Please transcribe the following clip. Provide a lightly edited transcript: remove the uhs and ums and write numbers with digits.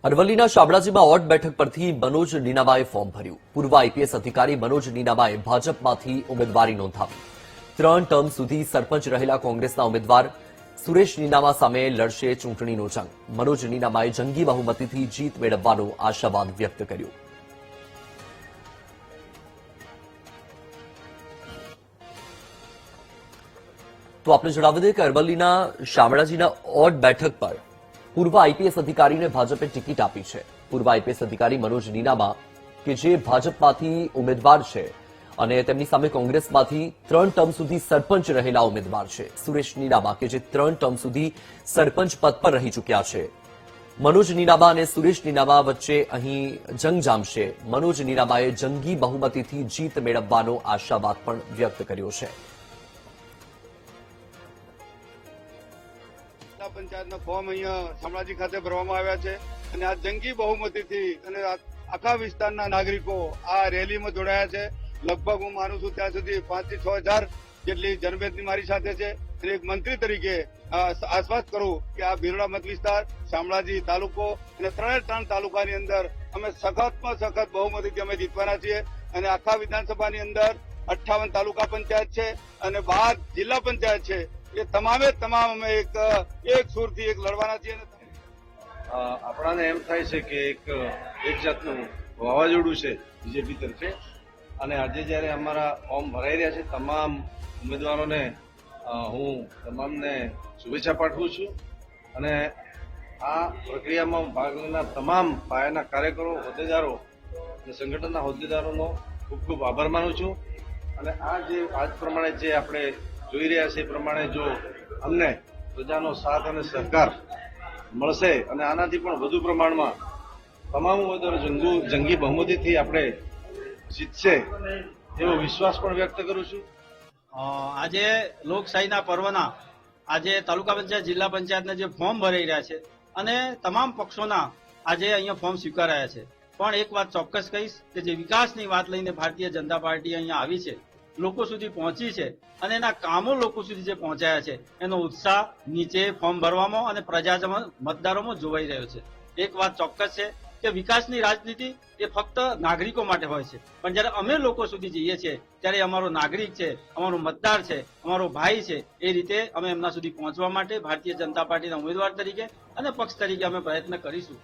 અરવલ્લીના શામળાજીમાં ઓડ બેઠક પરથી મનોજ નીનામાએ ફોર્મ ભર્યું। પૂર્વ આઈપીએસ અધિકારી મનોજ નીનામાએ ભાજપમાંથી ઉમેદવારી નોંધાવી। 3 ટર્મ સુધી સરપંચ રહેલા કોંગ્રેસના ઉમેદવાર સુરેશ નીનામા સામે લડશે ચૂંટણીનો જંગ। મનોજ નીનામાએ જંગી બહુમતીથી જીત મેળવવાનો આશાવાદ વ્યક્ત કર્યો। તો આપણે જણાવી દઈએ કે અરવલ્લીના શામળાજીના ઓડ બેઠક પર પૂર્વ આઈપીએસ અધિકારીને ભાજપે ટિકિટ આપી છે। પૂર્વ આઈપીએસ અધિકારી મનોજ નીનામા કે જે ભાજપમાંથી ઉમેદવાર છે અને તેમની સામે કોંગ્રેસમાંથી 3 ટર્મ સુધી સરપંચ રહેલા ઉમેદવાર છે સુરેશ નીનામા કે જે 3 ટર્મ સુધી સરપંચ પદ પર રહી ચૂક્યા છે। મનોજ નીનામા અને સુરેશ નીનામા વચ્ચે અહીં જંગ જામશે। મનોજ નીનામાએ જંગી બહુમતીથી જીત મેળવવાનો આશાવાદ પણ વ્યક્ત કર્યો છે। પંચાયતના ફોર્મ અહીંયા શામળાજી ખાતે ભરવામાં આવ્યા છે અને આ જંગી બહુમતીથી અને આખા વિસ્તારના નાગરિકો આ રેલીમાં જોડાયા છે। લગભગ હું માનું છું ત્યાં સુધી 5 થી 6 હજાર જેટલી જનમેદની મારી સાથે છે અને એક મંત્રી તરીકે આશ્વાસ કરું કે આ ભીલોડા મત વિસ્તાર, શામળાજી તાલુકો અને 3 તાલુકાની અંદર અમે સખતમાં સખત બહુમતીથી અમે જીતવાના છીએ અને આખા વિધાનસભાની અંદર 58 તાલુકા પંચાયત છે અને 12 જિલ્લા પંચાયત છે। એ તમામે તમામ અમે એક સુરથી એક લડવાના છીએ। આપણાને એમ થાય છે કે એક જાતનું વાવાઝોડું છે બીજેપી તરફે અને આજે જ્યારે અમારા ફોર્મ ભરાઈ રહ્યા છે તમામ ઉમેદવારોને હું તમામને શુભેચ્છા પાઠવું છું અને આ પ્રક્રિયામાં ભાગ લેનાર તમામ પાયાના કાર્યકરો, હોદ્દેદારો અને સંગઠનના હોદ્દેદારોનો ખૂબ ખૂબ આભાર માનું છું અને આજ પ્રમાણે જે આપણે જોઈ રહ્યા છે એ પ્રમાણે જો અમને પ્રજાનો સાથ અને સહકાર મળશે અને આનાથી પણ વધુ પ્રમાણમાં તમામ ઉમેદવારો જંગી બહુમતીથી આપણે જીતશે એવો વિશ્વાસ પણ વ્યક્ત કરું છું। આજે લોકશાહીના પર્વના આજે તાલુકા પંચાયત, જિલ્લા પંચાયતના જે ફોર્મ ભરાઈ રહ્યા છે અને તમામ પક્ષોના આજે અહીંયા ફોર્મ સ્વીકારાયા છે, પણ એક વાત ચોક્કસ કહીશ કે જે વિકાસની વાત લઈને ભારતીય જનતા પાર્ટી અહીંયા આવી છે, લોકો સુધી પહોંચી છે અને એના કામો લોકો સુધી જે પહોંચાયા છે એનો ઉત્સાહ નીચે ફોર્મ ભરવામાં અને પ્રજાજમાં મતદારોમાં જોવાઈ રહ્યો છે। એક વાત ચોક્કસ છે કે વિકાસની રાજનીતિ એ ફક્ત નાગરિકો માટે હોય છે, પણ જ્યારે અમે લોકો સુધી જઈએ છીએ ત્યારે અમારો નાગરિક છે, અમારો મતદાર છે, અમારો ભાઈ છે, એ રીતે અમે એમના સુધી પહોંચવા માટે ભારતીય જનતા પાર્ટીના ઉમેદવાર તરીકે અને પક્ષ તરીકે અમે પ્રયત્ન કરીશું।